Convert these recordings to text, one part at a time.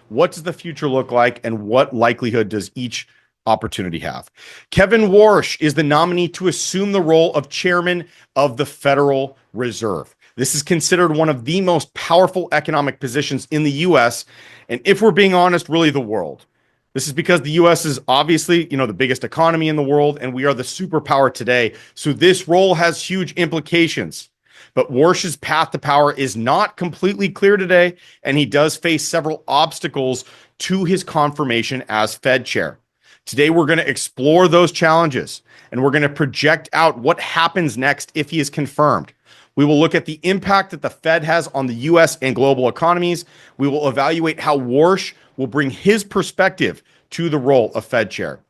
What does the future look like, and what likelihood does each opportunity have? Kevin Warsh is the nominee to assume the role of chairman of the Federal Reserve. This is considered one of the most powerful economic positions in the U.S., and if we're being honest, really the world. This is because the U.S. is obviously, the biggest economy in the world, and we are the superpower today. So this role has huge implications. But Warsh's path to power is not completely clear today, and he does face several obstacles to his confirmation as Fed chair. Today, we're going to explore those challenges, and we're going to project out what happens next if he is confirmed. We will look at the impact that the Fed has on the U.S. and global economies. We will evaluate how Warsh will bring his perspective to the role of Fed chair.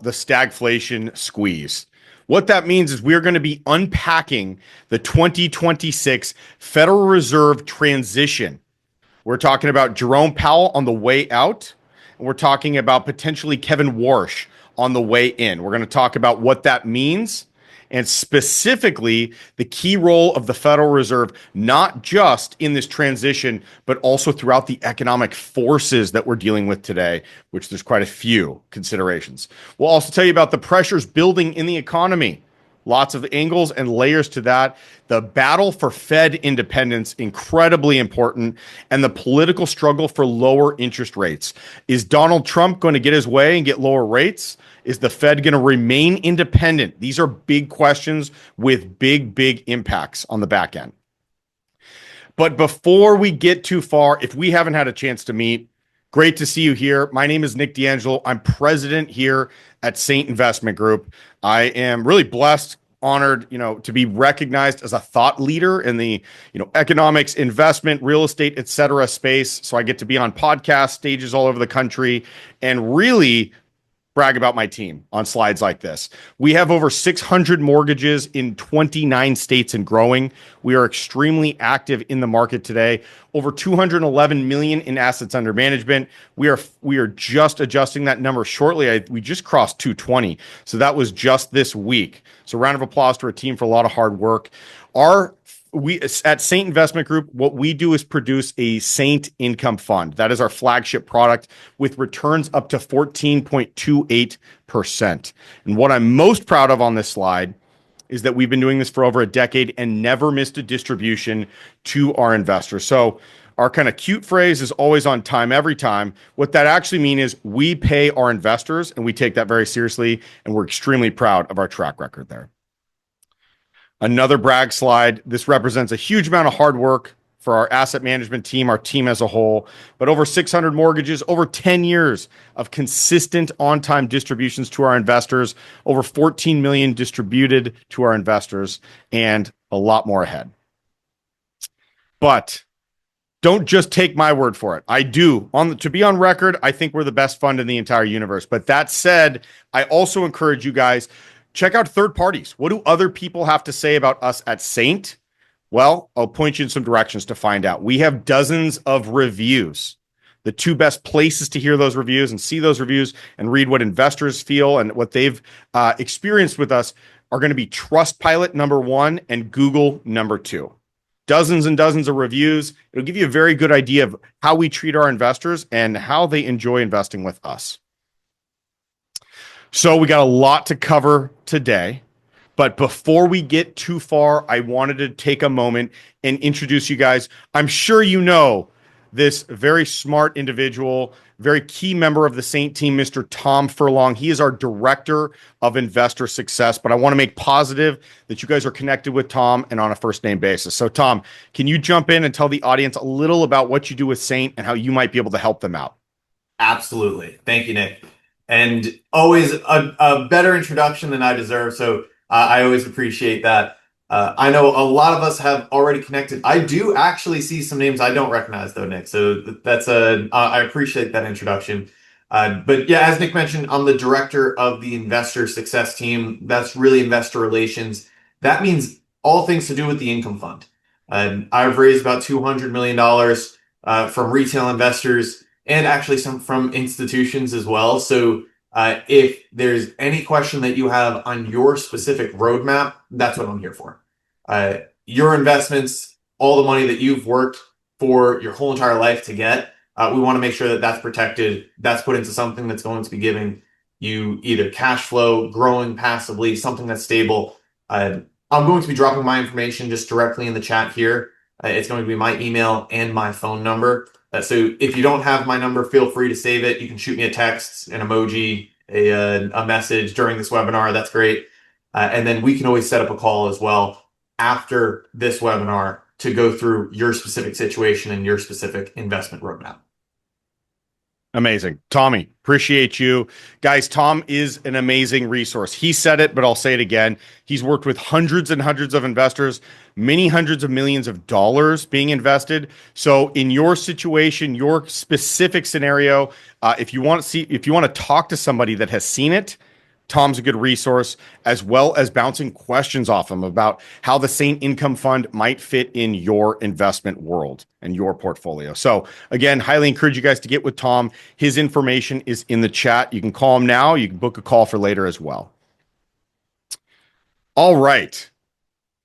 The stagflation squeeze. What that means is we're going to be unpacking the 2026 Federal Reserve transition. We're talking about Jerome Powell on the way out, and we're talking about potentially Kevin Warsh on the way in. We're going to talk about what that means, and specifically the key role of the Federal Reserve, not just in this transition, but also throughout the economic forces that we're dealing with today, which there's quite a few considerations. We'll also tell you about the pressures building in the economy. Lots of angles and layers to that. The battle for Fed independence, incredibly important, and the political struggle for lower interest rates. Is Donald Trump going to get his way and get lower rates? Is the Fed going to remain independent? These are big questions with big impacts on the back end. But before we get too far, if we haven't had a chance to meet, great to see you here. My name is Nick D'Angelo. I'm president here at Saint Investment Group. I am really blessed, honored, to be recognized as a thought leader in the, economics, investment, real estate, et cetera space. So I get to be on podcast stages all over the country and really brag about my team on slides like this. We have over 600 mortgages in 29 states and growing. We are extremely active in the market today. Over 211 million in assets under management. We are just adjusting that number shortly. We just crossed 220. So that was just this week. So round of applause to our team for a lot of hard work. We at Saint Investment Group, what we do is produce a Saint Income Fund. That is our flagship product with returns up to 14.28%. And what I'm most proud of on this slide is that we've been doing this for over a decade and never missed a distribution to our investors. So our kind of cute phrase is always on time, every time. What that actually means is we pay our investors, and we take that very seriously, and we're extremely proud of our track record there. Another brag slide. This represents a huge amount of hard work for our asset management team, our team as a whole, but over 600 mortgages, over 10 years of consistent on-time distributions to our investors, over 14 million distributed to our investors, and a lot more ahead. But don't just take my word for it. I do. To be on record, I think we're the best fund in the entire universe. But that said, I also encourage you guys, check out third parties. What do other people have to say about us at Saint? Well, I'll point you in some directions to find out. We have dozens of reviews. The two best places to hear those reviews and see those reviews and read what investors feel and what they've experienced with us are going to be Trustpilot #1 and Google #2. Dozens and dozens of reviews. It'll give you a very good idea of how we treat our investors and how they enjoy investing with us. So we got a lot to cover today, but before we get too far, I wanted to take a moment and introduce you guys. I'm sure you know this very smart individual, very key member of the Saint team, Mr. Tom Furlong. He is our director of investor success, but I want to make positive that you guys are connected with Tom and on a first name basis. So Tom, can you jump in and tell the audience a little about what you do with Saint and how you might be able to help them out? Absolutely. Thank you, Nick. And always a better introduction than I deserve. So I always appreciate that. I know a lot of us have already connected. I do actually see some names I don't recognize though, Nick. So I appreciate that introduction. But yeah, as Nick mentioned, I'm the director of the investor success team. That's really investor relations. That means all things to do with the income fund. I've raised about $200 million from retail investors and actually some from institutions as well. So If there's any question that you have on your specific roadmap, that's what I'm here for. Your investments, all the money that you've worked for your whole entire life to get, we want to make sure that that's protected. That's put into something that's going to be giving you either cash flow, growing passively, something that's stable. I'm going to be dropping my information just directly in the chat here. It's going to be my email and my phone number. So if you don't have my number, feel free to save it. You can shoot me a text, an emoji, a message during this webinar. That's great. And then we can always set up a call as well after this webinar to go through your specific situation and your specific investment roadmap. Amazing. Tommy, appreciate you. Guys, Tom is an amazing resource. He said it, but I'll say it again. He's worked with hundreds and hundreds of investors, many hundreds of millions of dollars being invested. So in your situation, your specific scenario, if you want to talk to somebody that has seen it, Tom's a good resource, as well as bouncing questions off him about how the same income fund might fit in your investment world and your portfolio. So again, highly encourage you guys to get with Tom. His information is in the chat. You can call him now. You can book a call for later as well. All right.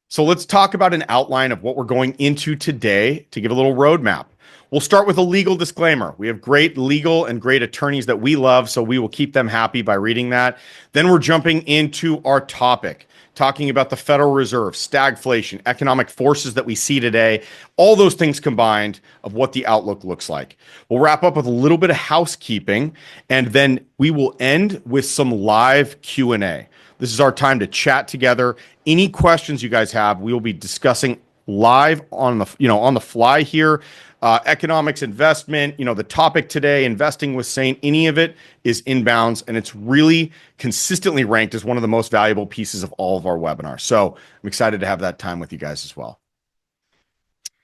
So let's talk about an outline of what we're going into today to give a little roadmap. We'll start with a legal disclaimer. We have great legal and great attorneys that we love, so we will keep them happy by reading that. Then we're jumping into our topic, talking about the Federal Reserve, stagflation, economic forces that we see today, all those things combined of what the outlook looks like. We'll wrap up with a little bit of housekeeping, and then we will end with some live Q&A. This is our time to chat together. Any questions you guys have, we will be discussing live on the fly here. Economics, investment, the topic today, investing with Saint, any of it is inbounds, and it's really consistently ranked as one of the most valuable pieces of all of our webinars. So I'm excited to have that time with you guys as well.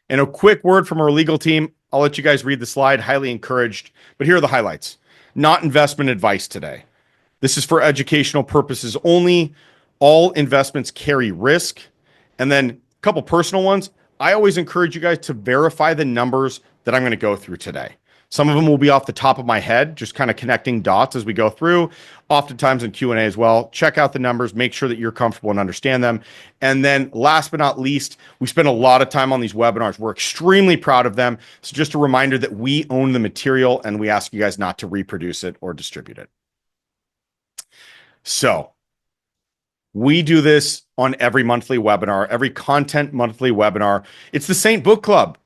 And a quick word from our legal team. I'll let you guys read the slide, highly encouraged, but here are the highlights. Not investment advice today. This is for educational purposes only. All investments carry risk. And then a couple personal ones. I always encourage you guys to verify the numbers that I'm going to go through today. Some of them will be off the top of my head, just kind of connecting dots as we go through, oftentimes in Q&A as well. Check out the numbers, make sure that you're comfortable and understand them. And then last but not least, we spend a lot of time on these webinars. We're extremely proud of them. So just a reminder that we own the material and we ask you guys not to reproduce it or distribute it. So we do this on every monthly webinar, every content monthly webinar. It's the Saint Book Club.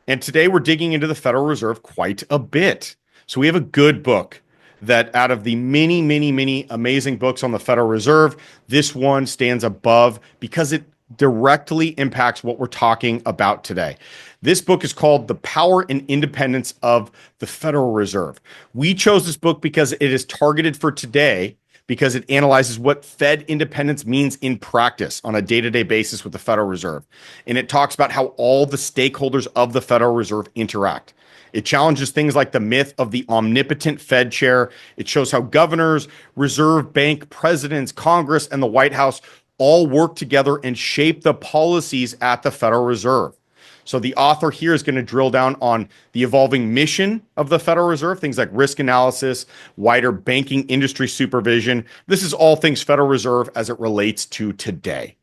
And today we're digging into the Federal Reserve quite a bit. So we have a good book that out of the many, many, many amazing books on the Federal Reserve, this one stands above because it directly impacts what we're talking about today. This book is called The Power and Independence of the Federal Reserve. We chose this book because it is targeted for today, because it analyzes what Fed independence means in practice on a day-to-day basis with the Federal Reserve. And it talks about how all the stakeholders of the Federal Reserve interact. It challenges things like the myth of the omnipotent Fed chair. It shows how governors, Reserve Bank presidents, Congress, and the White House all work together and shape the policies at the Federal Reserve. So the author here is going to drill down on the evolving mission of the Federal Reserve, things like risk analysis, wider banking industry supervision. This is all things Federal Reserve as it relates to today.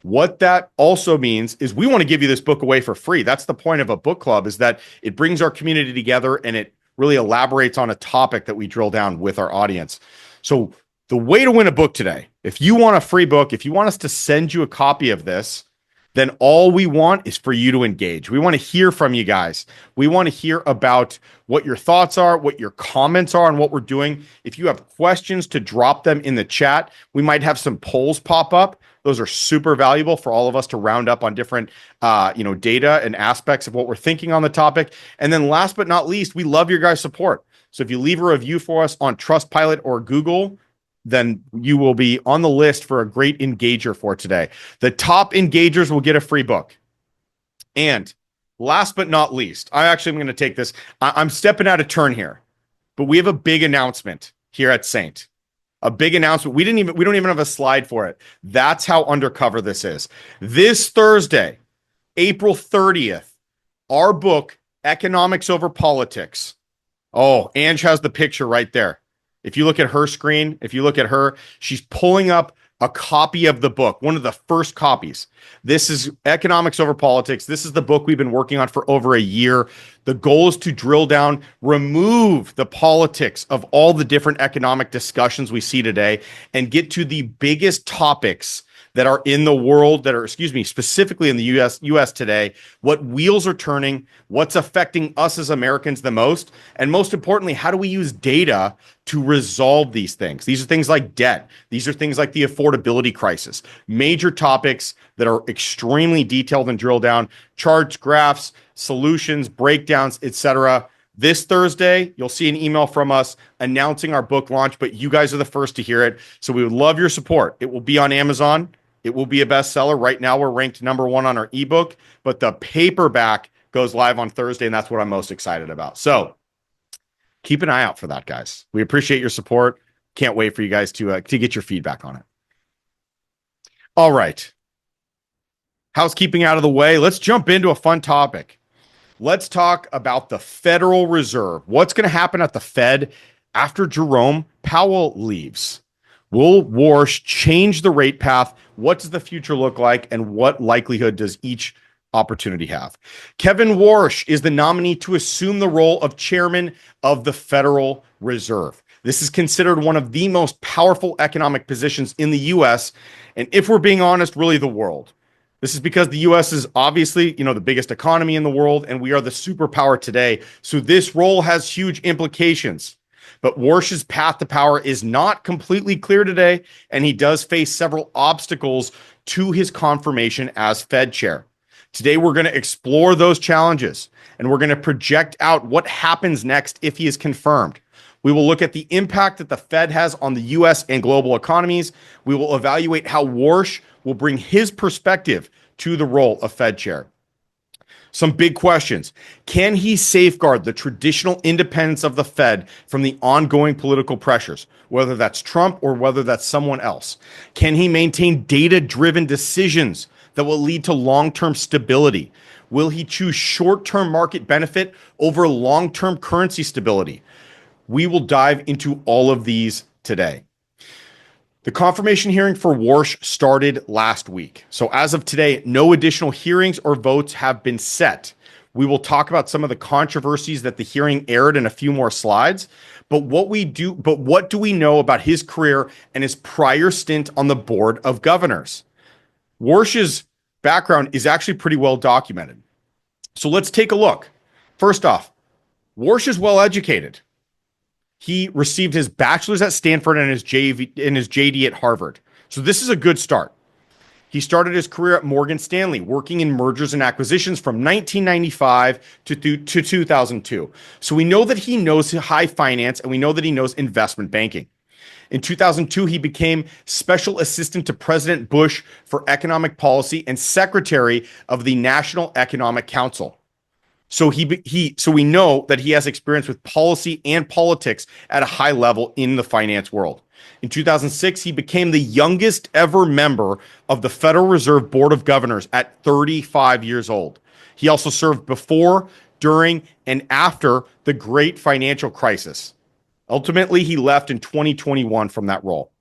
What that also means is we want to give you this book away for free. That's the point of a book club, is that it brings our community together and it really elaborates on a topic that we drill down with our audience. So the way to win a book today, if you want a free book, if you want us to send you a copy of this, then all we want is for you to engage. We want to hear from you guys. We want to hear about what your thoughts are, what your comments are on what we're doing. If you have questions, to drop them in the chat. We might have some polls pop up. Those are super valuable for all of us to round up on different data and aspects of what we're thinking on the topic. And then last but not least, we love your guys' support. So if you leave a review for us on Trustpilot or Google, then you will be on the list for a great engager for today. The top engagers will get a free book. And last but not least, I actually am going to take this. I'm stepping out of turn here, but we have a big announcement here at Saint. A big announcement. We don't even have a slide for it. That's how undercover this is. This Thursday, April 30th, our book, Economics Over Politics. Oh, Ange has the picture right there. If you look at her screen, if you look at her, she's pulling up a copy of the book, one of the first copies. This is Economics Over Politics. This is the book we've been working on for over a year. The goal is to drill down, remove the politics of all the different economic discussions we see today, and get to the biggest topics that are in the world, that are, specifically in the US today, what wheels are turning, what's affecting us as Americans the most, and most importantly, how do we use data to resolve these things? These are things like debt. These are things like the affordability crisis, major topics that are extremely detailed and drilled down, charts, graphs, solutions, breakdowns, etc. This Thursday, you'll see an email from us announcing our book launch, but you guys are the first to hear it. So we would love your support. It will be on Amazon. It will be a bestseller. Right now, we're ranked #1 on our ebook, but the paperback goes live on Thursday, and that's what I'm most excited about. So keep an eye out for that, guys. We appreciate your support. Can't wait for you guys to get your feedback on it. All right. Housekeeping out of the way. Let's jump into a fun topic. Let's talk about the Federal Reserve. What's going to happen at the Fed after Jerome Powell leaves? Will Warsh change the rate path? What does the future look like? And what likelihood does each opportunity have? Kevin Warsh is the nominee to assume the role of chairman of the Federal Reserve. This is considered one of the most powerful economic positions in the US, and if we're being honest, really the world. This is because the US is obviously, the biggest economy in the world, and we are the superpower today. So this role has huge implications. But Warsh's path to power is not completely clear today, and he does face several obstacles to his confirmation as Fed chair. Today, we're going to explore those challenges, and we're going to project out what happens next if he is confirmed. We will look at the impact that the Fed has on the US and global economies. We will evaluate how Warsh will bring his perspective to the role of Fed chair. Some big questions. Can he safeguard the traditional independence of the Fed from the ongoing political pressures, whether that's Trump or whether that's someone else? Can he maintain data-driven decisions that will lead to long-term stability? Will he choose short-term market benefit over long-term currency stability? We will dive into all of these today. The confirmation hearing for Warsh started last week. So as of today, no additional hearings or votes have been set. We will talk about some of the controversies that the hearing aired in a few more slides. But what do we know about his career and his prior stint on the Board of Governors? Warsh's background is actually pretty well documented. So let's take a look. First off, Warsh is well educated. He received his bachelor's at Stanford and his JD at Harvard. So this is a good start. He started his career at Morgan Stanley, working in mergers and acquisitions from 1995 to 2002. So we know that he knows high finance, and we know that he knows investment banking. In 2002, he became special assistant to President Bush for economic policy and secretary of the National Economic Council. So we know that he has experience with policy and politics at a high level in the finance world. In 2006, he became the youngest ever member of the Federal Reserve Board of Governors at 35 years old. He also served before, during, and after the Great Financial Crisis. Ultimately, he left in 2021 from that role.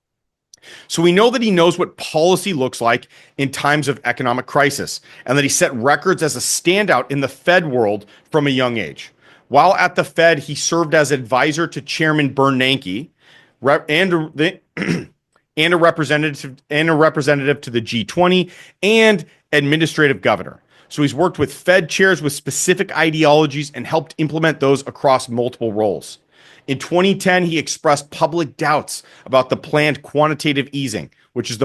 So we know that he knows what policy looks like in times of economic crisis, and that he set records as a standout in the Fed world from a young age. While at the Fed, he served as advisor to Chairman Bernanke and a representative to the G20 and administrative governor. So he's worked with Fed chairs with specific ideologies and helped implement those across multiple roles. In 2010, he expressed public doubts about the planned quantitative easing, which was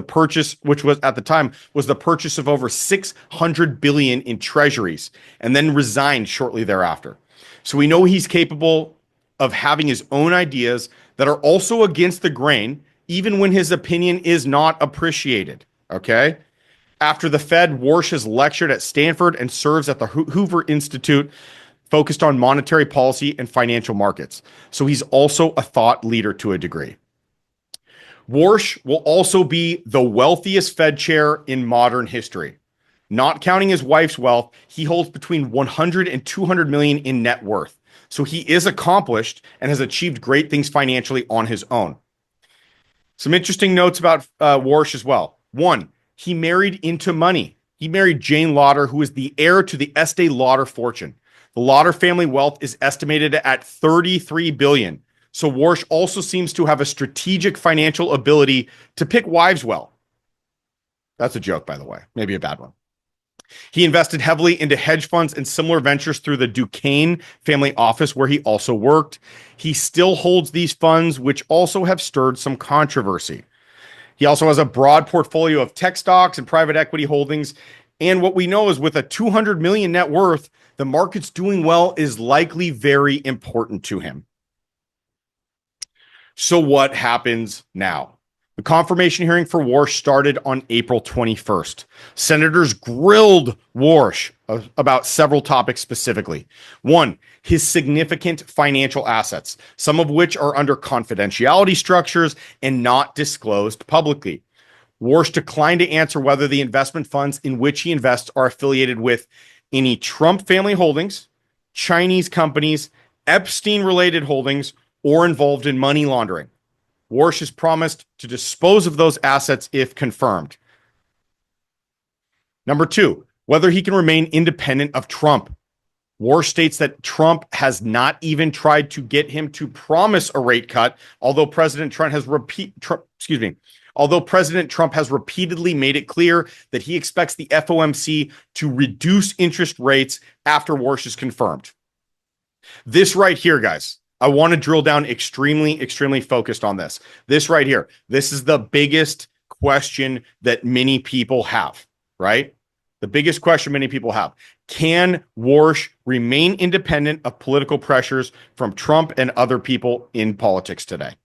at the time the purchase of over $600 billion in treasuries, and then resigned shortly thereafter. So we know he's capable of having his own ideas that are also against the grain, even when his opinion is not appreciated. Okay? After the Fed, Warsh has lectured at Stanford and serves at the Hoover Institute, focused on monetary policy and financial markets. So he's also a thought leader to a degree. Warsh will also be the wealthiest Fed chair in modern history. Not counting his wife's wealth, he holds between 100 and 200 million in net worth. So he is accomplished and has achieved great things financially on his own. Some interesting notes about Warsh as well. One, he married into money. He married Jane Lauder, who is the heir to the Estee Lauder fortune. The Lauder family wealth is estimated at $33 billion. So Warsh also seems to have a strategic financial ability to pick wives well. That's a joke, by the way. Maybe a bad one. He invested heavily into hedge funds and similar ventures through the Duquesne family office, where he also worked. He still holds these funds, which also have stirred some controversy. He also has a broad portfolio of tech stocks and private equity holdings. And what we know is with a $200 million net worth, the market's doing well is likely very important to him. So what happens now? The confirmation hearing for Warsh started on April 21st. Senators grilled Warsh about several topics specifically. One, his significant financial assets, some of which are under confidentiality structures and not disclosed publicly. Warsh declined to answer whether the investment funds in which he invests are affiliated with any Trump family holdings, Chinese companies, Epstein-related holdings, or involved in money laundering. Warsh has promised to dispose of those assets if confirmed. Number two, whether he can remain independent of Trump. Warsh states that Trump has not even tried to get him to promise a rate cut, although President Trump has repeatedly made it clear that he expects the FOMC to reduce interest rates after Warsh is confirmed. This right here, guys, I want to drill down extremely focused on this. This right here. This is the biggest question that many people have, right? The biggest question many people have. Can Warsh remain independent of political pressures from Trump and other people in politics today?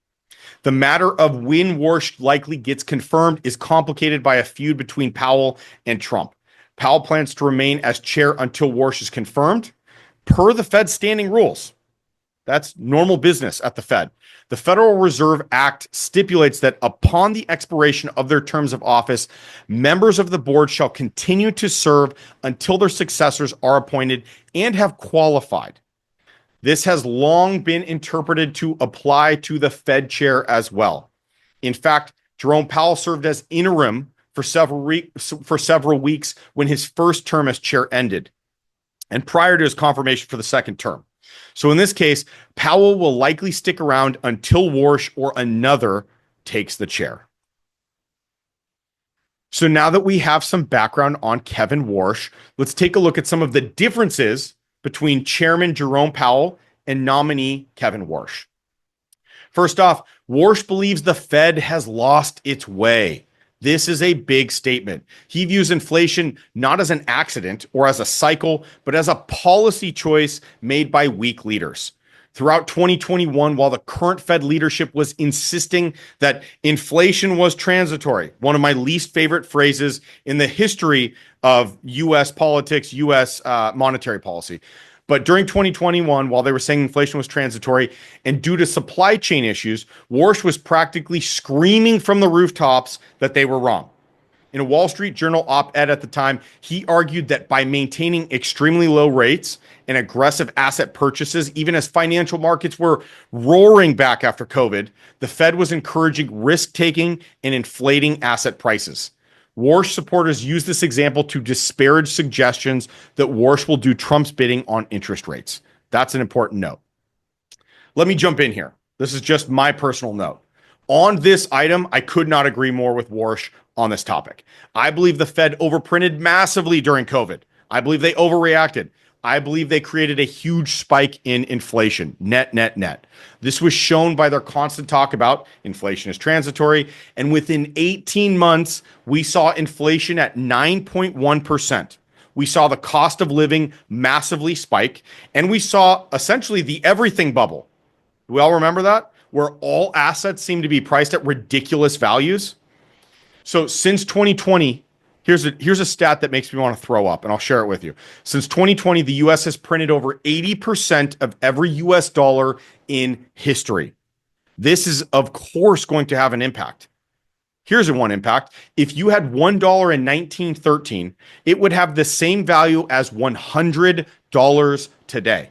The matter of when Warsh likely gets confirmed is complicated by a feud between Powell and Trump. Powell plans to remain as chair until Warsh is confirmed, per the Fed's standing rules. That's normal business at the Fed. The Federal Reserve Act stipulates that upon the expiration of their terms of office, members of the board shall continue to serve until their successors are appointed and have qualified. This has long been interpreted to apply to the Fed chair as well. In fact, Jerome Powell served as interim for several weeks when his first term as chair ended, and prior to his confirmation for the second term. So in this case, Powell will likely stick around until Warsh or another takes the chair. So now that we have some background on Kevin Warsh, let's take a look at some of the differences between Chairman Jerome Powell and nominee Kevin Warsh. First off, Warsh believes the Fed has lost its way. This is a big statement. He views inflation not as an accident or as a cycle, but as a policy choice made by weak leaders. Throughout 2021, while the current Fed leadership was insisting that inflation was transitory, one of my least favorite phrases in the history of U.S. politics, U.S. Monetary policy. But during 2021, while they were saying inflation was transitory and due to supply chain issues, Warsh was practically screaming from the rooftops that they were wrong. In a Wall Street Journal op-ed at the time, he argued that by maintaining extremely low rates and aggressive asset purchases, even as financial markets were roaring back after COVID, the Fed was encouraging risk-taking and inflating asset prices. Warsh supporters use this example to disparage suggestions that Warsh will do Trump's bidding on interest rates. That's an important note. Let me jump in here. This is just my personal note. On this item, I could not agree more with Warsh on this topic. I believe the Fed overprinted massively during COVID. I believe they overreacted. I believe they created a huge spike in inflation, net. This was shown by their constant talk about inflation is transitory. And within 18 months, we saw inflation at 9.1%. We saw the cost of living massively spike. And we saw essentially the everything bubble. Do we all remember that? Where all assets seem to be priced at ridiculous values. So since 2020, here's a stat that makes me want to throw up, and I'll share it with you. Since 2020, the U.S. has printed over 80% of every U.S. dollar in history. This is, of course, going to have an impact. Here's one impact. If you had $1 in 1913, it would have the same value as $100 today.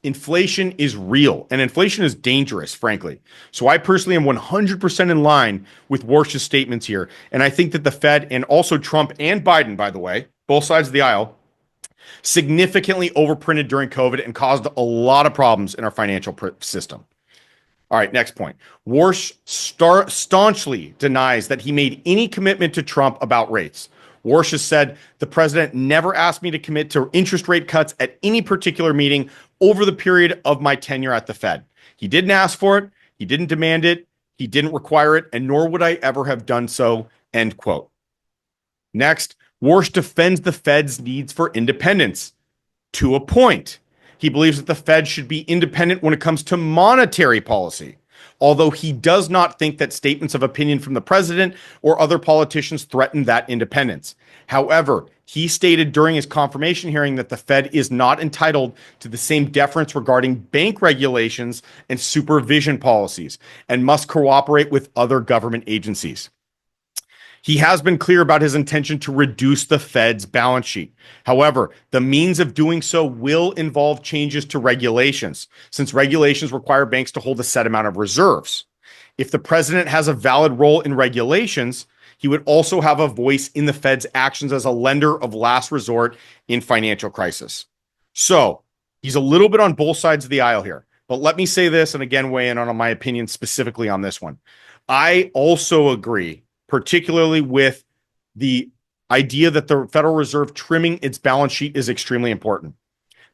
inflation is real and inflation is dangerous, frankly. So I personally am 100% in line with Warsh's statements here. And I think that the Fed and also Trump and Biden, by the way, both sides of the aisle, significantly overprinted during COVID and caused a lot of problems in our financial system. All right, next point. Warsh staunchly denies that he made any commitment to Trump about rates. Warsh has said, the president never asked me to commit to interest rate cuts at any particular meeting over the period of my tenure at the Fed. He didn't ask for it. He didn't demand it. He didn't require it, and nor would I ever have done so, end quote. Next, Warsh defends the Fed's needs for independence to a point. He believes that the Fed should be independent when it comes to monetary policy, although he does not think that statements of opinion from the president or other politicians threaten that independence. However, he stated during his confirmation hearing that the Fed is not entitled to the same deference regarding bank regulations and supervision policies and must cooperate with other government agencies. He has been clear about his intention to reduce the Fed's balance sheet. However, the means of doing so will involve changes to regulations, since regulations require banks to hold a set amount of reserves. If the president has a valid role in regulations, he would also have a voice in the Fed's actions as a lender of last resort in financial crisis. So he's a little bit on both sides of the aisle here. But let me say this, and again, weigh in on my opinion specifically on this one. I also agree, particularly with the idea that the Federal Reserve trimming its balance sheet is extremely important.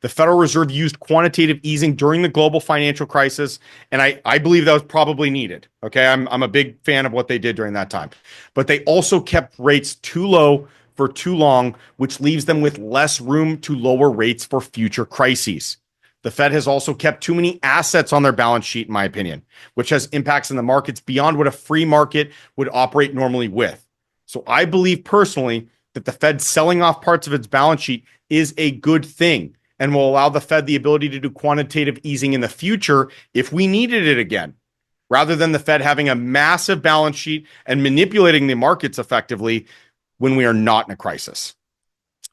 The Federal Reserve used quantitative easing during the global financial crisis, and I believe that was probably needed. Okay, I'm a big fan of what they did during that time. But they also kept rates too low for too long, which leaves them with less room to lower rates for future crises. The Fed has also kept too many assets on their balance sheet, in my opinion, which has impacts in the markets beyond what a free market would operate normally with. So I believe personally that the Fed selling off parts of its balance sheet is a good thing and will allow the Fed the ability to do quantitative easing in the future if we needed it again, rather than the Fed having a massive balance sheet and manipulating the markets effectively when we are not in a crisis.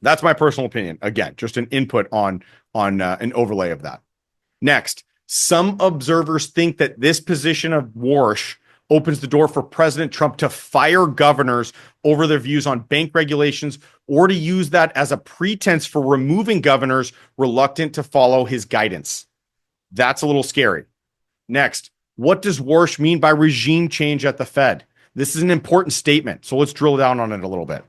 That's my personal opinion. Again, just an input on an overlay of that. Next, some observers think that this position of Warsh opens the door for President Trump to fire governors over their views on bank regulations or to use that as a pretense for removing governors reluctant to follow his guidance. That's a little scary. Next, what does Warsh mean by regime change at the Fed? This is an important statement, so let's drill down on it a little bit.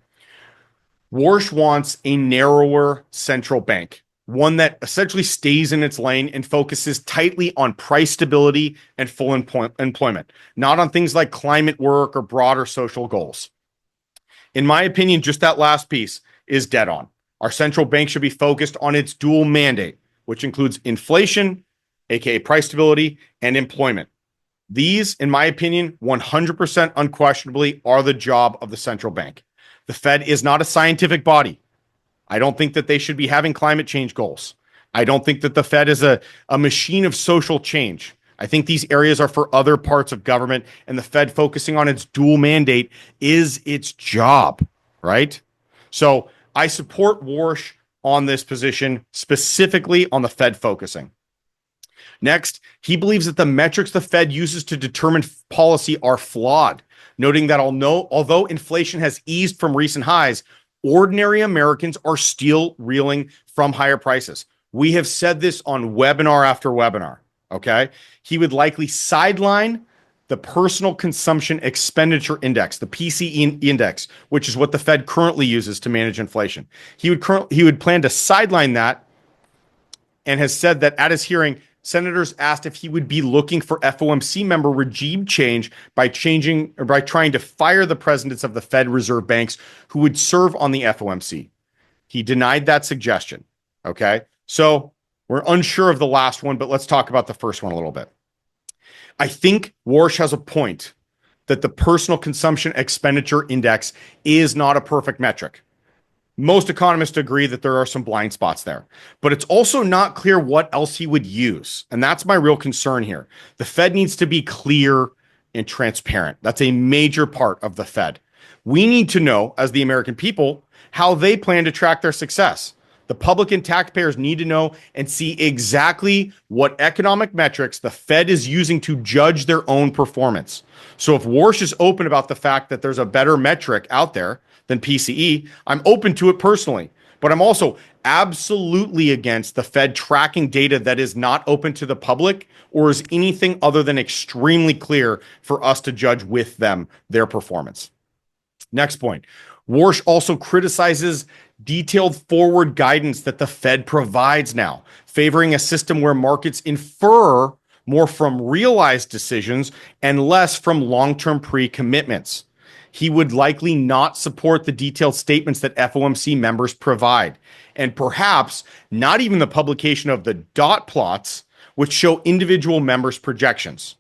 Warsh wants a narrower central bank, one that essentially stays in its lane and focuses tightly on price stability and full employment, not on things like climate work or broader social goals. In my opinion, just that last piece is dead on. Our central bank should be focused on its dual mandate, which includes inflation, aka price stability, and employment. These, in my opinion, 100% unquestionably are the job of the central bank. The Fed is not a scientific body. I don't think that they should be having climate change goals. I don't think that the Fed is a machine of social change. I think these areas are for other parts of government, and the Fed focusing on its dual mandate is its job, right? So I support Warsh on this position, specifically on the Fed focusing. Next, he believes that the metrics the Fed uses to determine policy are flawed, noting that although inflation has eased from recent highs, ordinary Americans are still reeling from higher prices. We have said this on webinar after webinar, okay? He would likely sideline the Personal Consumption Expenditure Index, the PCE index, which is what the Fed currently uses to manage inflation. He would plan to sideline that and has said that at his hearing, senators asked if he would be looking for FOMC member regime change by trying to fire the presidents of the Fed Reserve banks who would serve on the FOMC. He denied that suggestion. Okay. So we're unsure of the last one, but let's talk about the first one a little bit. I think Warsh has a point that the Personal Consumption Expenditure Index is not a perfect metric. Most economists agree that there are some blind spots there, but it's also not clear what else he would use. And that's my real concern here. The Fed needs to be clear and transparent. That's a major part of the Fed. We need to know, as the American people, how they plan to track their success. The public and taxpayers need to know and see exactly what economic metrics the Fed is using to judge their own performance. So if Warsh is open about the fact that there's a better metric out there than PCE, I'm open to it personally. But I'm also absolutely against the Fed tracking data that is not open to the public or is anything other than extremely clear for us to judge with them their performance. Next point. Warsh also criticizes detailed forward guidance that the Fed provides now, favoring a system where markets infer more from realized decisions and less from long-term pre-commitments. He would likely not support the detailed statements that FOMC members provide, and perhaps not even the publication of the dot plots, which show individual members' projections.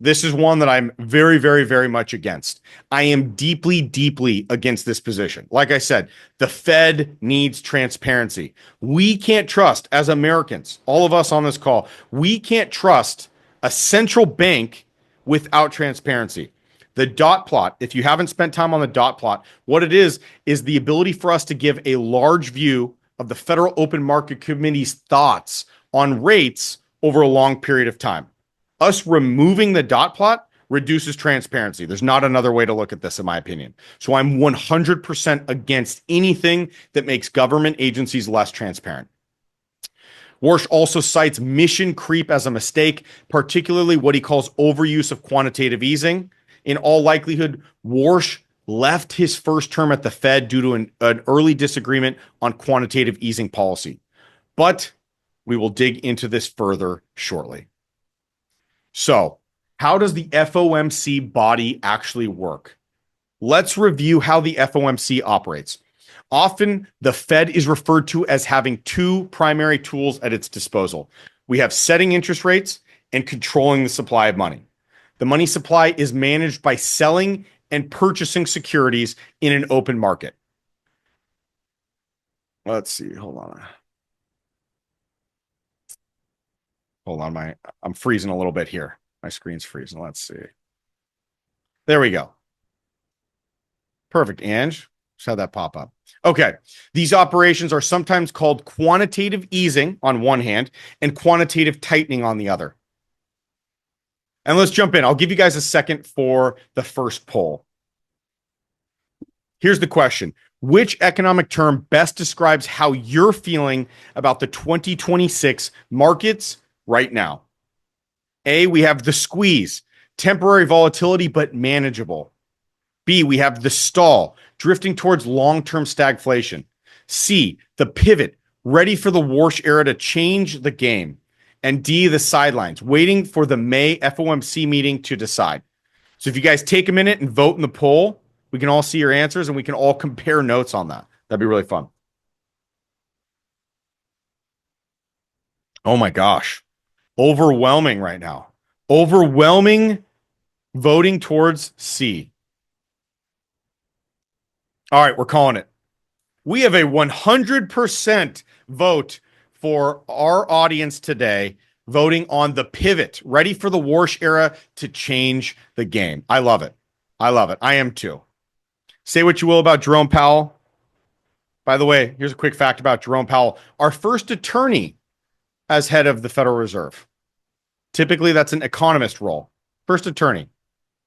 This is one that I'm very, very, very much against. I am deeply, deeply against this position. Like I said, the Fed needs transparency. We can't trust, as Americans, all of us on this call, we can't trust a central bank without transparency. The dot plot, if you haven't spent time on the dot plot, what it is the ability for us to give a large view of the Federal Open Market Committee's thoughts on rates over a long period of time. Us removing the dot plot reduces transparency. There's not another way to look at this, in my opinion. So I'm 100% against anything that makes government agencies less transparent. Warsh also cites mission creep as a mistake, particularly what he calls overuse of quantitative easing. In all likelihood, Warsh left his first term at the Fed due to an early disagreement on quantitative easing policy. But we will dig into this further shortly. So, how does the FOMC body actually work? Let's review how the FOMC operates. Often, the Fed is referred to as having two primary tools at its disposal. We have setting interest rates and controlling the supply of money. The money supply is managed by selling and purchasing securities in an open market. Let's see. Hold on. I'm freezing a little bit here. My screen's freezing. Let's see. There we go. Perfect, Ange. Just had that pop up. Okay. These operations are sometimes called quantitative easing on one hand and quantitative tightening on the other. And let's jump in. I'll give you guys a second for the first poll. Here's the question. Which economic term best describes how you're feeling about the 2026 markets right now? A, we have the squeeze, temporary volatility, but manageable. B, we have the stall, drifting towards long-term stagflation. C, the pivot, ready for the Warsh era to change the game. And D, the sidelines, waiting for the May FOMC meeting to decide. So if you guys take a minute and vote in the poll, we can all see your answers and we can all compare notes on that. That'd be really fun. Oh my gosh. Overwhelming right now. Overwhelming voting towards C. All right, we're calling it. We have a 100% vote for our audience today voting on the pivot, ready for the Warsh era to change the game. I love it. I love it. I am too. Say what you will about Jerome Powell. By the way, here's a quick fact about Jerome Powell. Our first attorney as head of the Federal Reserve. Typically, that's an economist role. First attorney.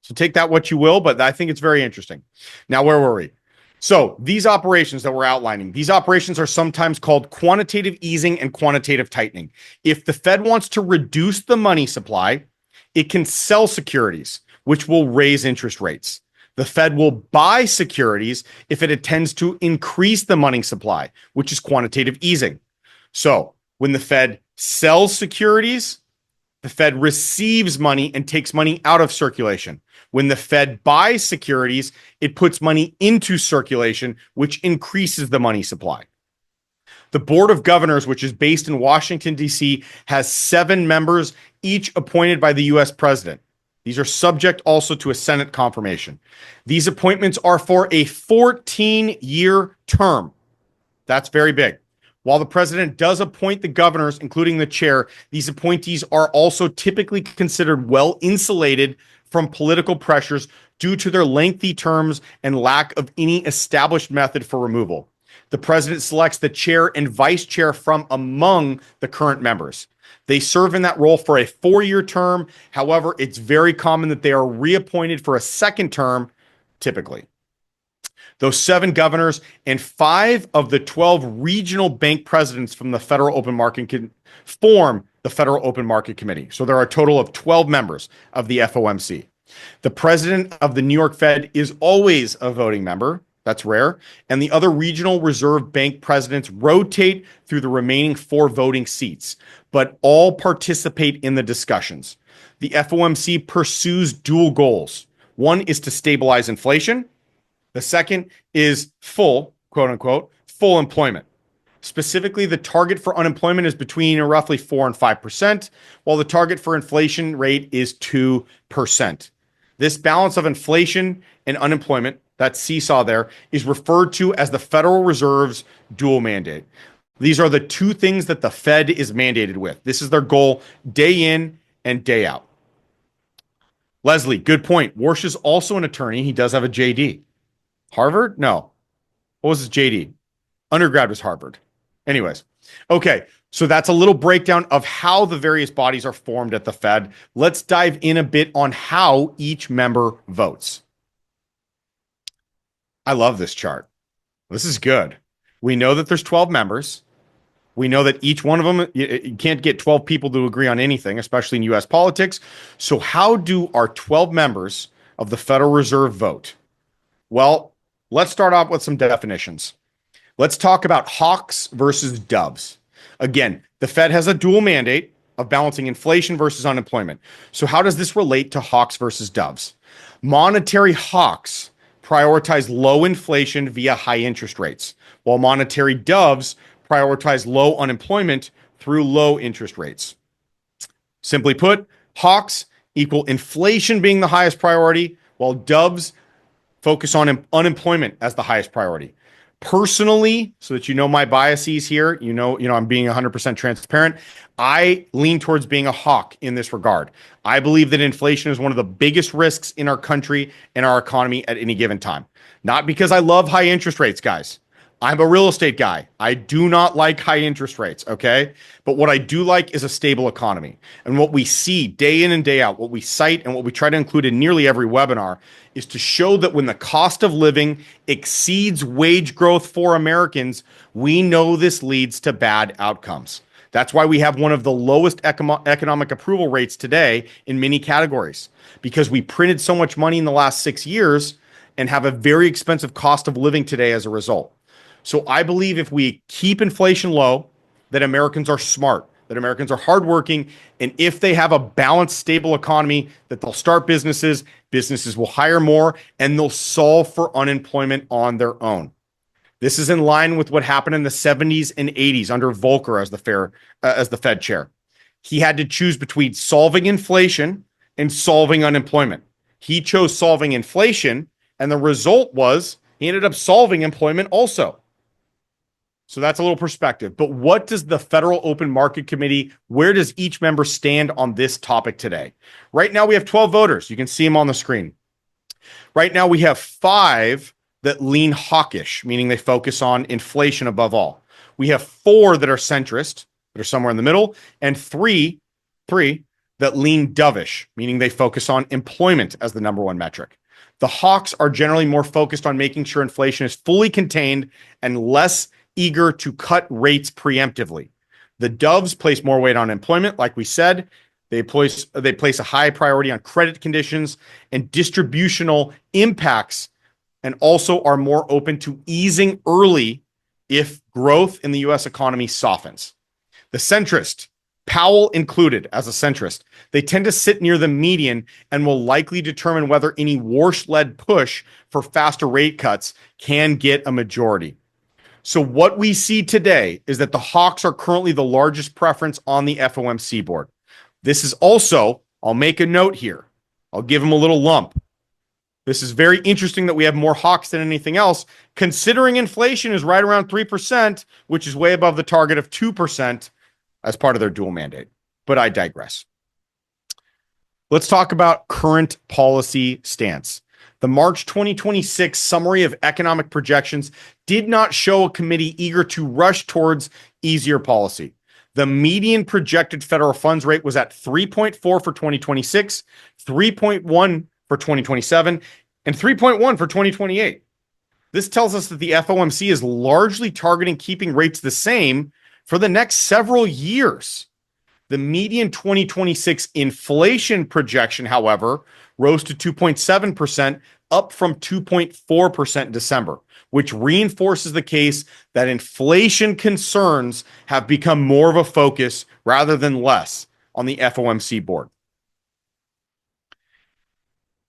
So take that what you will, but I think it's very interesting. Now, where were we? So these operations that we're outlining, these operations are sometimes called quantitative easing and quantitative tightening. If the Fed wants to reduce the money supply, it can sell securities, which will raise interest rates. The Fed will buy securities if it intends to increase the money supply, which is quantitative easing. So when the Fed sells securities, the Fed receives money and takes money out of circulation. When the Fed buys securities, it puts money into circulation, which increases the money supply. The Board of Governors, which is based in Washington, D.C., has 7 members, each appointed by the U.S. president. These are subject also to a Senate confirmation. These appointments are for a 14-year term. That's very big. While the president does appoint the governors, including the chair, these appointees are also typically considered well insulated from political pressures due to their lengthy terms and lack of any established method for removal. The president selects the chair and vice chair from among the current members. They serve in that role for a 4-year term. However, it's very common that they are reappointed for a second term, typically. Those 7 governors and 5 of the 12 regional bank presidents from the Federal Open Market can form the Federal Open Market Committee. So there are a total of 12 members of the FOMC. The president of the New York Fed is always a voting member. That's rare. And the other regional reserve bank presidents rotate through the remaining 4 voting seats, but all participate in the discussions. The FOMC pursues dual goals. One is to stabilize inflation. The second is full, quote unquote, full employment. Specifically, the target for unemployment is between roughly 4 and 5%, while the target for inflation rate is 2%. This balance of inflation and unemployment, that seesaw there, is referred to as the Federal Reserve's dual mandate. These are the 2 things that the Fed is mandated with. This is their goal day in and day out. Leslie, good point. Warsh is also an attorney. He does have a JD. Harvard? No. What was his JD? Undergrad was Harvard. Anyways, okay. So that's a little breakdown of how the various bodies are formed at the Fed. Let's dive in a bit on how each member votes. I love this chart. This is good. We know that there's 12 members. We know that each one of them, you can't get 12 people to agree on anything, especially in US politics. So how do our 12 members of the Federal Reserve vote? Well, let's start off with some definitions. Let's talk about hawks versus doves. Again, the Fed has a dual mandate of balancing inflation versus unemployment. So how does this relate to hawks versus doves? Monetary hawks prioritize low inflation via high interest rates, while monetary doves prioritize low unemployment through low interest rates. Simply put, hawks equal inflation being the highest priority, while doves focus on unemployment as the highest priority. Personally, so that you know my biases here, you know I'm being 100% transparent. I lean towards being a hawk in this regard. I believe that inflation is one of the biggest risks in our country and our economy at any given time. Not because I love high interest rates, guys. I'm a real estate guy. I do not like high interest rates, okay? But what I do like is a stable economy. And what we see day in and day out, what we cite and what we try to include in nearly every webinar is to show that when the cost of living exceeds wage growth for Americans, we know this leads to bad outcomes. That's why we have one of the lowest economic approval rates today in many categories, because we printed so much money in the last 6 years and have a very expensive cost of living today as a result. So I believe if we keep inflation low, that Americans are smart, that Americans are hardworking, and if they have a balanced, stable economy, that they'll start businesses, businesses will hire more, and they'll solve for unemployment on their own. This is in line with what happened in the 70s and 80s under Volcker as the Fed chair. He had to choose between solving inflation and solving unemployment. He chose solving inflation, and the result was he ended up solving employment also. So that's a little perspective. But what does the Federal Open Market Committee, where does each member stand on this topic today? Right now we have 12 voters. You can see them on the screen. Right now we have 5 that lean hawkish, meaning they focus on inflation above all. We have 4 that are centrist, that are somewhere in the middle, and three that lean dovish, meaning they focus on employment as the number 1 metric. The hawks are generally more focused on making sure inflation is fully contained and less eager to cut rates preemptively. The doves place more weight on employment, like we said. They place a high priority on credit conditions and distributional impacts, and also are more open to easing early if growth in the US economy softens. The centrist, Powell included as a centrist, they tend to sit near the median and will likely determine whether any Warsh-led push for faster rate cuts can get a majority. So what we see today is that the hawks are currently the largest preference on the FOMC board. This is also, I'll make a note here. I'll give them a little lump. This is very interesting that we have more hawks than anything else, considering inflation is right around 3%, which is way above the target of 2% as part of their dual mandate. But I digress. Let's talk about current policy stance. The March 2026 summary of economic projections did not show a committee eager to rush towards easier policy. The median projected federal funds rate was at 3.4 for 2026, 3.1 for 2027, and 3.1 for 2028. This tells us that the FOMC is largely targeting keeping rates the same for the next several years. The median 2026 inflation projection, however, rose to 2.7%, up from 2.4% in December, which reinforces the case that inflation concerns have become more of a focus rather than less on the FOMC board.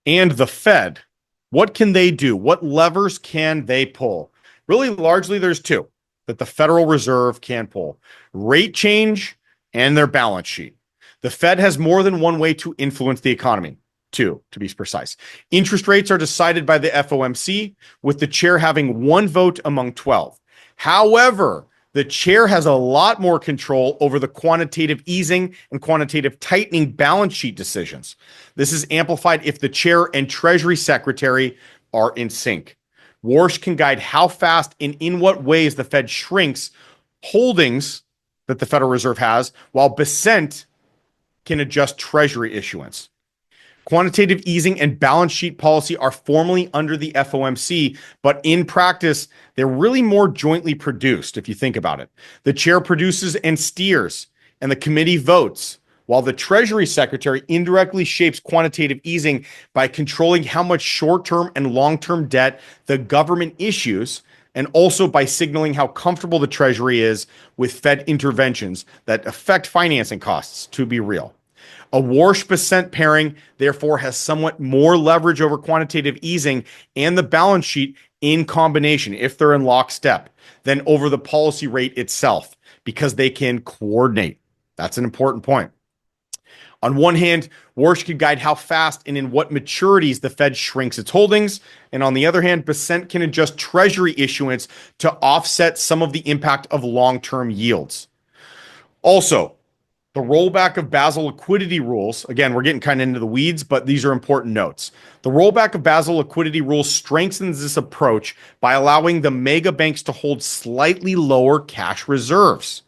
And the Fed, what can they do? What levers can they pull? Really, largely, there's two that the Federal Reserve can pull: rate change and their balance sheet. The Fed has more than one way to influence the economy. Two, to be precise. Interest rates are decided by the FOMC, with the chair having one vote among 12. However, the chair has a lot more control over the quantitative easing and quantitative tightening balance sheet decisions. This is amplified if the chair and Treasury Secretary are in sync. Warsh can guide how fast and in what ways the Fed shrinks holdings that the Federal Reserve has, while Bessent can adjust Treasury issuance. Quantitative easing and balance sheet policy are formally under the FOMC, but in practice, they're really more jointly produced, if you think about it. The chair produces and steers, and the committee votes, while the Treasury Secretary indirectly shapes quantitative easing by controlling how much short-term and long-term debt the government issues, and also by signaling how comfortable the Treasury is with Fed interventions that affect financing costs, to be real. A Warsh-Bessent pairing, therefore, has somewhat more leverage over quantitative easing and the balance sheet in combination, if they're in lockstep, than over the policy rate itself, because they can coordinate. That's an important point. On one hand, Warsh could guide how fast and in what maturities the Fed shrinks its holdings. And on the other hand, Bessent can adjust Treasury issuance to offset some of the impact of long-term yields. Also, the rollback of Basel liquidity rules, again, we're getting kind of into the weeds, but these are important notes. The rollback of Basel liquidity rules strengthens this approach by allowing the mega banks to hold slightly lower cash reserves.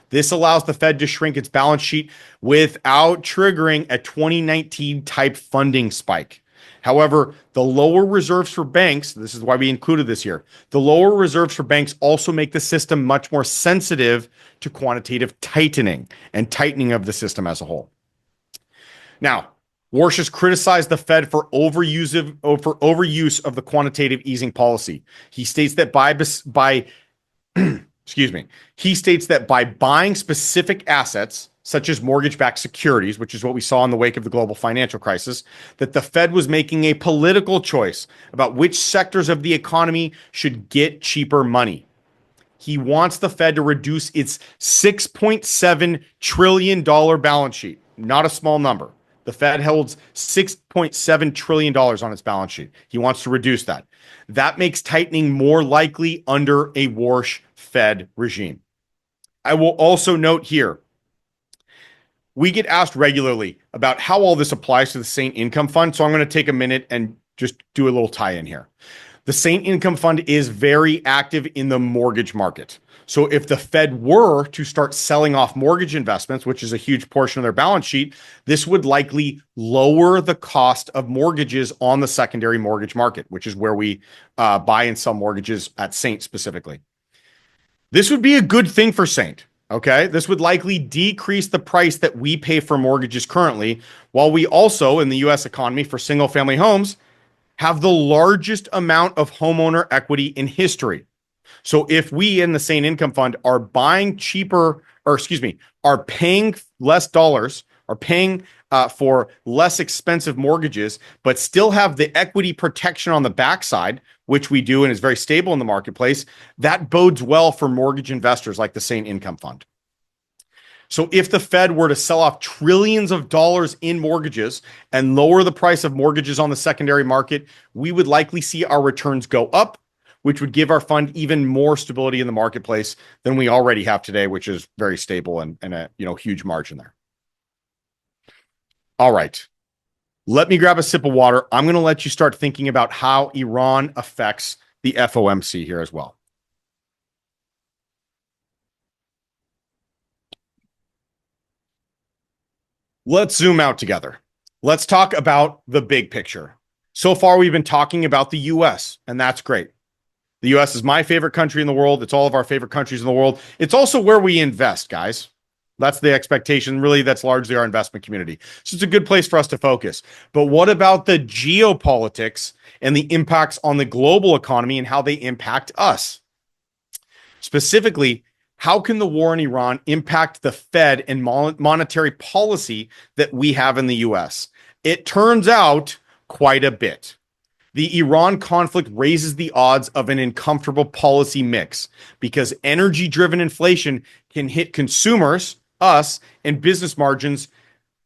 This allows the Fed to shrink its balance sheet without triggering a 2019 type funding spike. However, the lower reserves for banks, this is why we included this here, the lower reserves for banks also make the system much more sensitive to quantitative tightening and tightening of the system as a whole. Now, Warsh has criticized the Fed for overuse of the quantitative easing policy. He states that He states that by buying specific assets, such as mortgage-backed securities, which is what we saw in the wake of the global financial crisis, that the Fed was making a political choice about which sectors of the economy should get cheaper money. He wants the Fed to reduce its $6.7 trillion balance sheet, not a small number. The Fed holds $6.7 trillion on its balance sheet. He wants to reduce that. That makes tightening more likely under a Warsh Fed regime. I will also note here, we get asked regularly about how all this applies to the Saint Income Fund, so I'm going to take a minute and just do a little tie-in here. The Saint Income Fund is very active in the mortgage market. So if the Fed were to start selling off mortgage investments, which is a huge portion of their balance sheet, this would likely lower the cost of mortgages on the secondary mortgage market, which is where we buy and sell mortgages at Saint specifically. This would be a good thing for Saint. Okay, this would likely decrease the price that we pay for mortgages currently, while we also, in the US economy for single family homes, have the largest amount of homeowner equity in history. So if we in the Saint Income Fund are buying cheaper, are paying less dollars, are paying for less expensive mortgages, but still have the equity protection on the backside, which we do and is very stable in the marketplace, that bodes well for mortgage investors like the Saint Income Fund. So if the Fed were to sell off trillions of dollars in mortgages and lower the price of mortgages on the secondary market, we would likely see our returns go up, which would give our fund even more stability in the marketplace than we already have today, which is very stable and a huge margin there. All right, Let me grab a sip of water. I'm going to let you start thinking about how Iran affects the FOMC here as well. Let's zoom out together. Let's talk about the big picture. So far, we've been talking about the US, and that's great. The US is my favorite country in the world. It's all of our favorite countries in the world. It's also where we invest, guys. That's the expectation. Really, that's largely our investment community. So it's a good place for us to focus. But what about the geopolitics and the impacts on the global economy and how they impact us? Specifically, how can the war in Iran impact the Fed and monetary policy that we have in the US? It turns out quite a bit. The Iran conflict raises the odds of an uncomfortable policy mix because energy-driven inflation can hit consumers, us, and business margins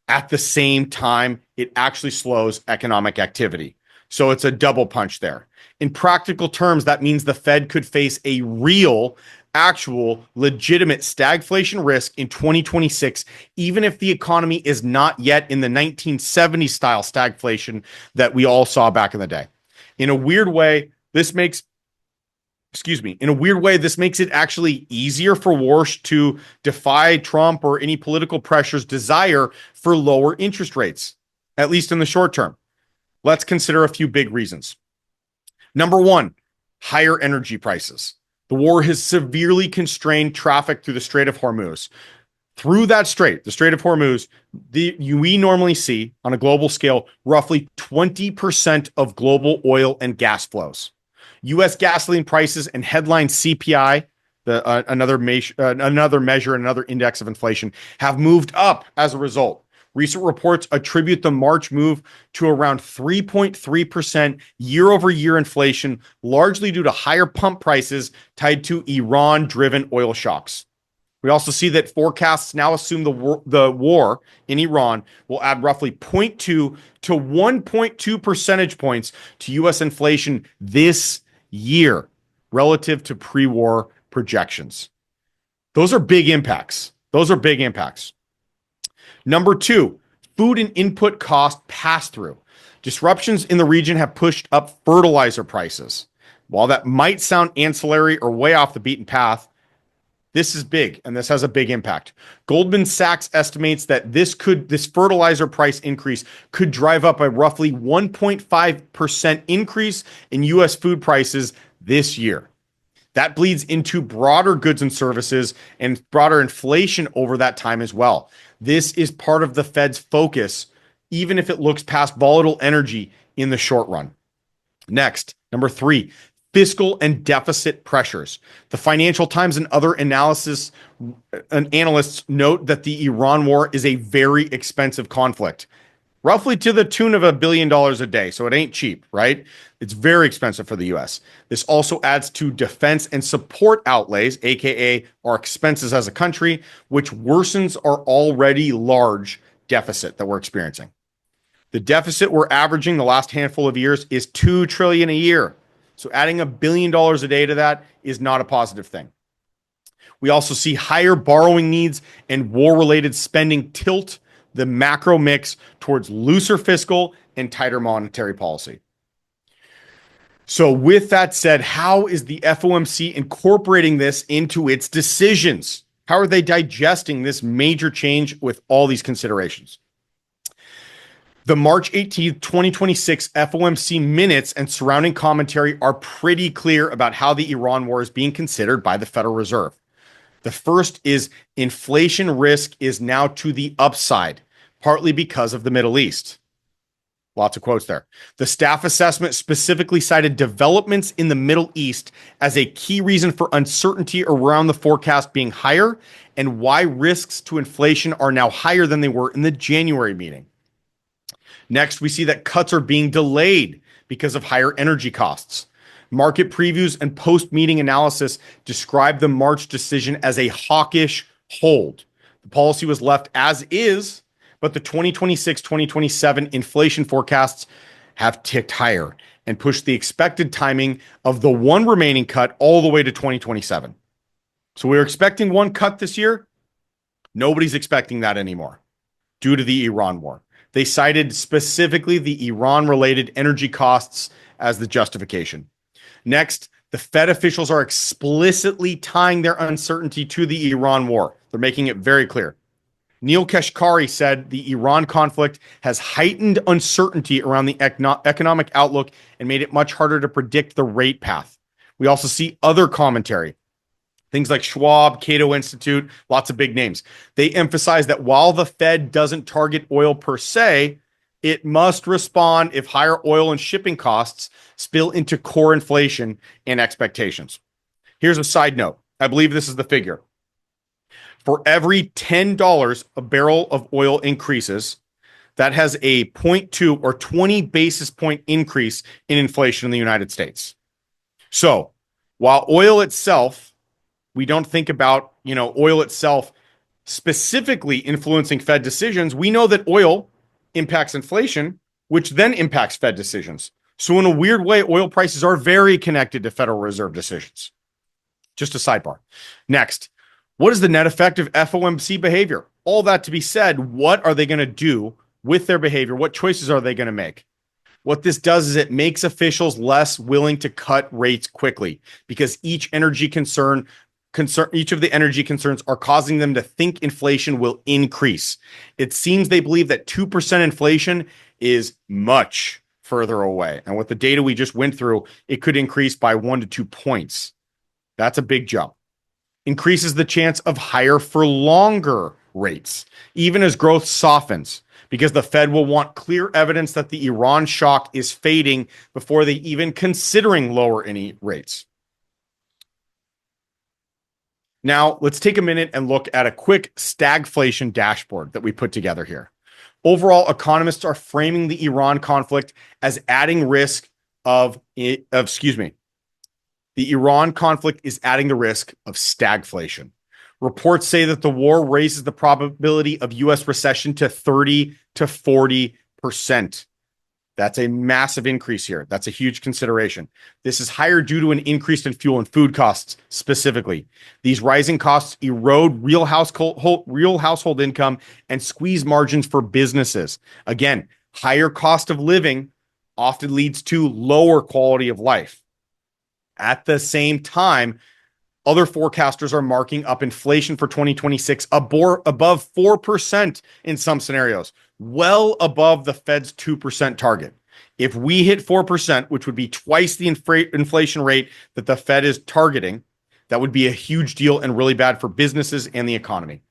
at the same time it actually slows economic activity. So it's a double punch there. In practical terms, that means the Fed could face a real, actual, legitimate stagflation risk in 2026, even if the economy is not yet in the 1970s style stagflation that we all saw back in the day. In a weird way, this makes it actually easier for Warsh to defy Trump or any political pressure's desire for lower interest rates, at least in the short term. Let's consider a few big reasons. Number one, higher energy prices. The war has severely constrained traffic through the Strait of Hormuz. Through that strait, the Strait of Hormuz, we normally see on a global scale roughly 20% of global oil and gas flows. U.S. gasoline prices and headline CPI, another measure, another index of inflation, have moved up as a result. Recent reports attribute the March move to around 3.3% year-over-year inflation, largely due to higher pump prices tied to Iran-driven oil shocks. We also see that forecasts now assume the war in Iran will add roughly 0.2 to 1.2 percentage points to U.S. inflation this year relative to pre-war projections. Those are big impacts. Number two, food and input cost pass-through. Disruptions in the region have pushed up fertilizer prices. While that might sound ancillary or way off the beaten path, this is big, and this has a big impact. Goldman Sachs estimates that this fertilizer price increase could drive up a roughly 1.5% increase in U.S. food prices this year. That bleeds into broader goods and services and broader inflation over that time as well. This is part of the Fed's focus, even if it looks past volatile energy in the short run. Next, number three, fiscal and deficit pressures. The Financial Times and other analysts note that the Iran war is a very expensive conflict, roughly to the tune of $1 billion a day. So it ain't cheap, right? It's very expensive for the US. This also adds to defense and support outlays, aka our expenses as a country, which worsens our already large deficit that we're experiencing. The deficit we're averaging the last handful of years is $2 trillion a year. So adding $1 billion a day to that is not a positive thing. We also see higher borrowing needs and war-related spending tilt the macro mix towards looser fiscal and tighter monetary policy. So with that said, how is the FOMC incorporating this into its decisions? How are they digesting this major change with all these considerations? The March 18th, 2026 FOMC minutes and surrounding commentary are pretty clear about how the Iran war is being considered by the Federal Reserve. The first is inflation risk is now to the upside, partly because of the Middle East. Lots of quotes there. The staff assessment specifically cited developments in the Middle East as a key reason for uncertainty around the forecast being higher and why risks to inflation are now higher than they were in the January meeting. Next, we see that cuts are being delayed because of higher energy costs. Market previews and post-meeting analysis describe the March decision as a hawkish hold. The policy was left as is, but the 2026-2027 inflation forecasts have ticked higher and pushed the expected timing of the one remaining cut all the way to 2027. So we're expecting one cut this year. Nobody's expecting that anymore due to the Iran war. They cited specifically the Iran-related energy costs as the justification. Next, the Fed officials are explicitly tying their uncertainty to the Iran war. They're making it very clear. Neil Kashkari said the Iran conflict has heightened uncertainty around the economic outlook and made it much harder to predict the rate path. We also see other commentary. Things like Schwab, Cato Institute, lots of big names. They emphasize that while the Fed doesn't target oil per se, it must respond if higher oil and shipping costs spill into core inflation and expectations. Here's a side note. I believe this is the figure. For every $10 a barrel of oil increases, that has a 0.2 or 20 basis point increase in inflation in the United States. So while oil itself, we don't think about, oil itself specifically influencing Fed decisions. We know that oil impacts inflation, which then impacts Fed decisions. So in a weird way, oil prices are very connected to Federal Reserve decisions. Just a sidebar. Next, what is the net effect of FOMC behavior? All that to be said, what are they going to do with their behavior? What choices are they going to make? What this does is it makes officials less willing to cut rates quickly because each of the energy concerns are causing them to think inflation will increase. It seems they believe that 2% inflation is much further away. And with the data we just went through, it could increase by 1 to 2 points. That's a big jump. Increases the chance of higher for longer rates, even as growth softens, because the Fed will want clear evidence that the Iran shock is fading before they even considering lower any rates. Now, let's take a minute and look at a quick stagflation dashboard that we put together here. Overall, economists are framing the Iran conflict as adding risk the Iran conflict is adding the risk of stagflation. Reports say that the war raises the probability of U.S. recession to 30 to 40%. That's a massive increase here. That's a huge consideration. This is higher due to an increase in fuel and food costs specifically. These rising costs erode real household income and squeeze margins for businesses. Again, higher cost of living often leads to lower quality of life. At the same time, other forecasters are marking up inflation for 2026 above 4% in some scenarios, well above the Fed's 2% target. If we hit 4%, which would be twice the inflation rate that the Fed is targeting, that would be a huge deal and really bad for businesses and the economy.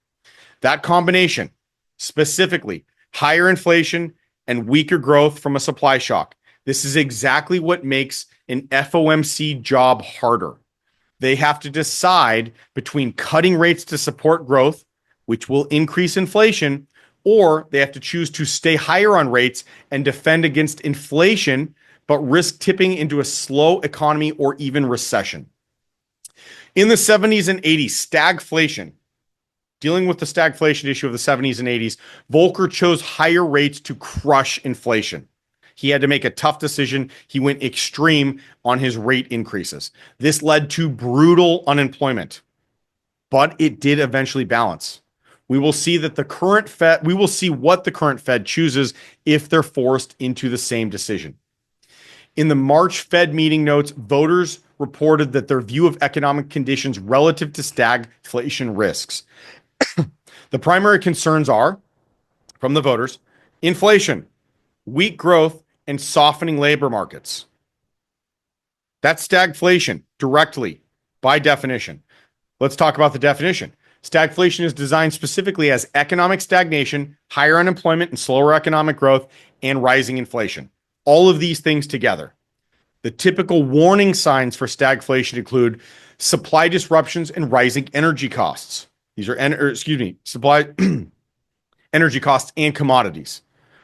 That combination, specifically higher inflation and weaker growth from a supply shock, this is exactly what makes an FOMC job harder. They have to decide between cutting rates to support growth, which will increase inflation, or they have to choose to stay higher on rates and defend against inflation, but risk tipping into a slow economy or even recession. In the 70s and 80s, stagflation, dealing with the stagflation issue of the 70s and 80s, Volcker chose higher rates to crush inflation. He had to make a tough decision. He went extreme on his rate increases. This led to brutal unemployment, but it did eventually balance. We will see what the current Fed chooses if they're forced into the same decision. In the March Fed meeting notes, voters reported that their view of economic conditions relative to stagflation risks. The primary concerns are, from the voters, inflation, weak growth, and softening labor markets. That's stagflation directly, by definition. Let's talk about the definition. Stagflation is designed specifically as economic stagnation, higher unemployment and slower economic growth, and rising inflation. All of these things together. The typical warning signs for stagflation include supply disruptions and rising energy costs. These are, supply energy costs and commodities.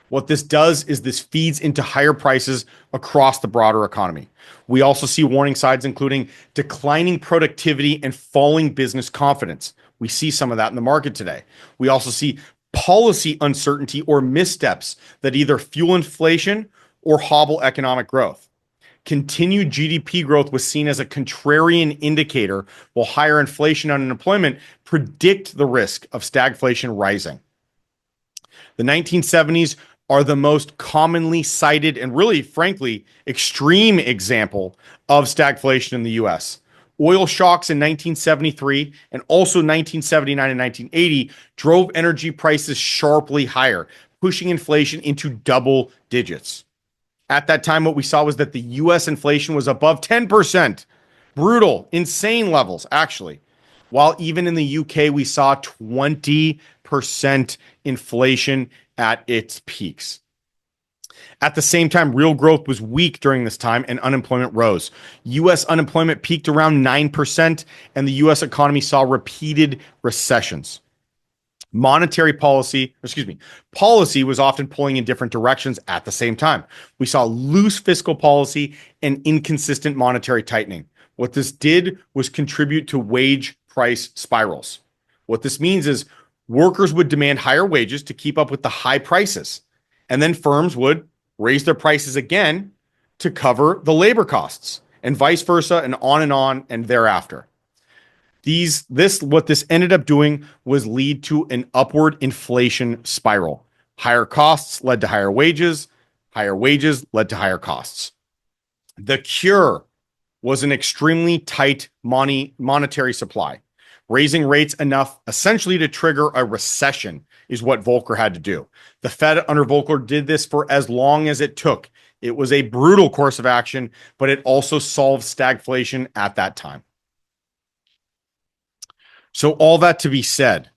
What this does is this feeds into higher prices across the broader economy. We also see warning signs including declining productivity and falling business confidence. We see some of that in the market today. We also see policy uncertainty or missteps that either fuel inflation or hobble economic growth. Continued GDP growth was seen as a contrarian indicator, while higher inflation and unemployment predict the risk of stagflation rising. The 1970s are the most commonly cited and really, frankly, extreme example of stagflation in the US. Oil shocks in 1973 and also 1979 and 1980 drove energy prices sharply higher, pushing inflation into double digits. At that time, what we saw was that the US inflation was above 10%. Brutal, insane levels, actually. While even in the UK, we saw 20% inflation at its peaks. At the same time, real growth was weak during this time and unemployment rose. US unemployment peaked around 9%, and the US economy saw repeated recessions. Policy was often pulling in different directions at the same time. We saw loose fiscal policy and inconsistent monetary tightening. What this did was contribute to wage price spirals. What this means is workers would demand higher wages to keep up with the high prices, and then firms would raise their prices again to cover the labor costs, and vice versa, and on and thereafter. What this ended up doing was lead to an upward inflation spiral. Higher costs led to higher wages led to higher costs. The cure was an extremely tight monetary supply. Raising rates enough essentially to trigger a recession is what Volcker had to do. The Fed under Volcker did this for as long as it took. It was a brutal course of action, but it also solved stagflation at that time. So all that to be said,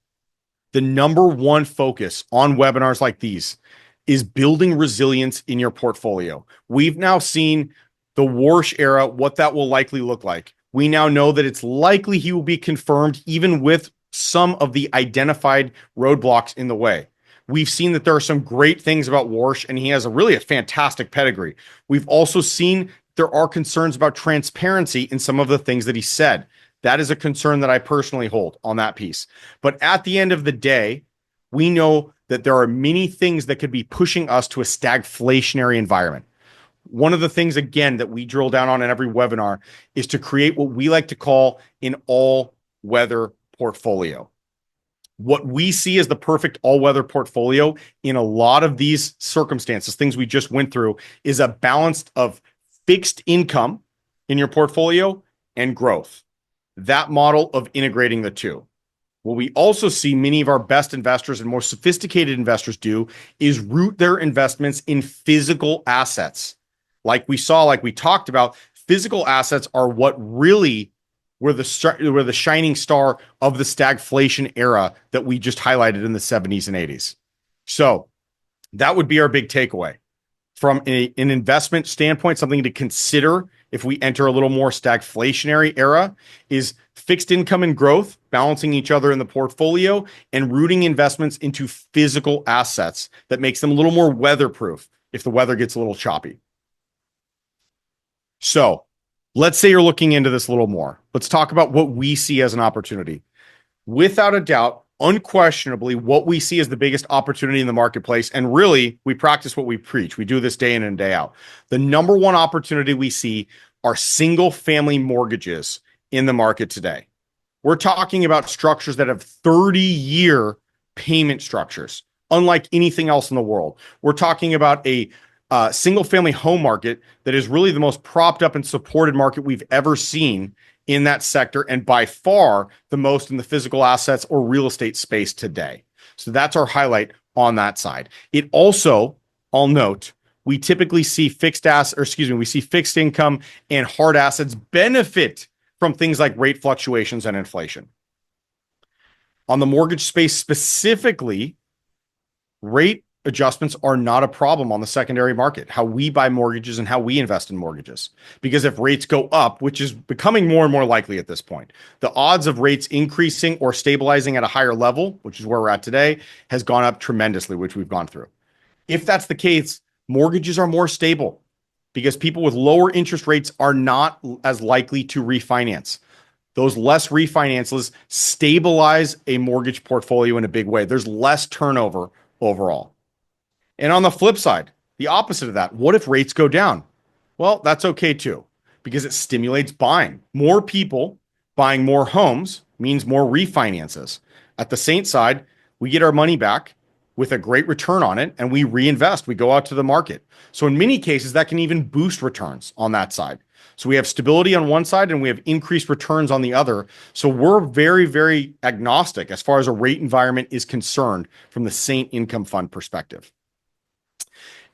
the number one focus on webinars like these is building resilience in your portfolio. We've now seen the Warsh era, what that will likely look like. We now know that it's likely he will be confirmed even with some of the identified roadblocks in the way. We've seen that there are some great things about Warsh, and he has a fantastic pedigree. We've also seen there are concerns about transparency in some of the things that he said. That is a concern that I personally hold on that piece. But at the end of the day, we know that there are many things that could be pushing us to a stagflationary environment. One of the things, again, that we drill down on in every webinar is to create what we like to call an all-weather portfolio. What we see as the perfect all-weather portfolio in a lot of these circumstances, things we just went through, is a balance of fixed income in your portfolio and growth. That model of integrating the two. What we also see many of our best investors and more sophisticated investors do is root their investments in physical assets. Like we talked about, physical assets are what really were the shining star of the stagflation era that we just highlighted in the 70s and 80s. So that would be our big takeaway. From an investment standpoint, something to consider if we enter a little more stagflationary era is fixed income and growth, balancing each other in the portfolio, and rooting investments into physical assets that makes them a little more weatherproof if the weather gets a little choppy. So let's say you're looking into this a little more. Let's talk about what we see as an opportunity. Without a doubt, unquestionably, what we see as the biggest opportunity in the marketplace, and really, we practice what we preach. We do this day in and day out. The number one opportunity we see are single-family mortgages in the market today. We're talking about structures that have 30-year payment structures, unlike anything else in the world. We're talking about a single-family home market that is really the most propped up and supported market we've ever seen in that sector, and by far the most in the physical assets or real estate space today. So that's our highlight on that side. It also, I'll note, we typically see fixed income and hard assets benefit from things like rate fluctuations and inflation. On the mortgage space specifically, rate adjustments are not a problem on the secondary market, how we buy mortgages and how we invest in mortgages. Because if rates go up, which is becoming more and more likely at this point, the odds of rates increasing or stabilizing at a higher level, which is where we're at today, has gone up tremendously, which we've gone through. If that's the case, mortgages are more stable because people with lower interest rates are not as likely to refinance. Those less refinances stabilize a mortgage portfolio in a big way. There's less turnover overall. And on the flip side, the opposite of that, what if rates go down? Well, that's okay too, because it stimulates buying. More people buying more homes means more refinances. At the same side, we get our money back, with a great return on it, and we reinvest. We go out to the market. So in many cases, that can even boost returns on that side. So we have stability on one side and we have increased returns on the other. So we're very, very agnostic as far as a rate environment is concerned from the Saint Income Fund perspective.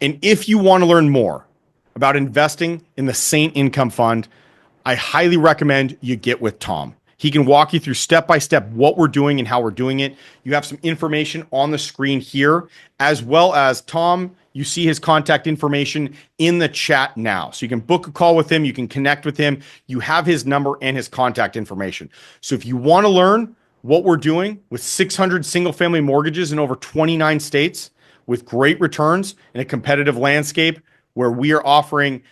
And if you want to learn more about investing in the Saint Income Fund, I highly recommend you get with Tom. He can walk you through step by step what we're doing and how we're doing it. You have some information on the screen here, as well as Tom. You see his contact information in the chat now. So you can book a call with him. You can connect with him. You have his number and his contact information. So if you want to learn what we're doing with 600 single family mortgages in over 29 states with great returns in a competitive landscape where we are offering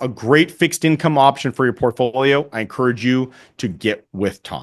a great fixed income option for your portfolio, I encourage you to get with Tom.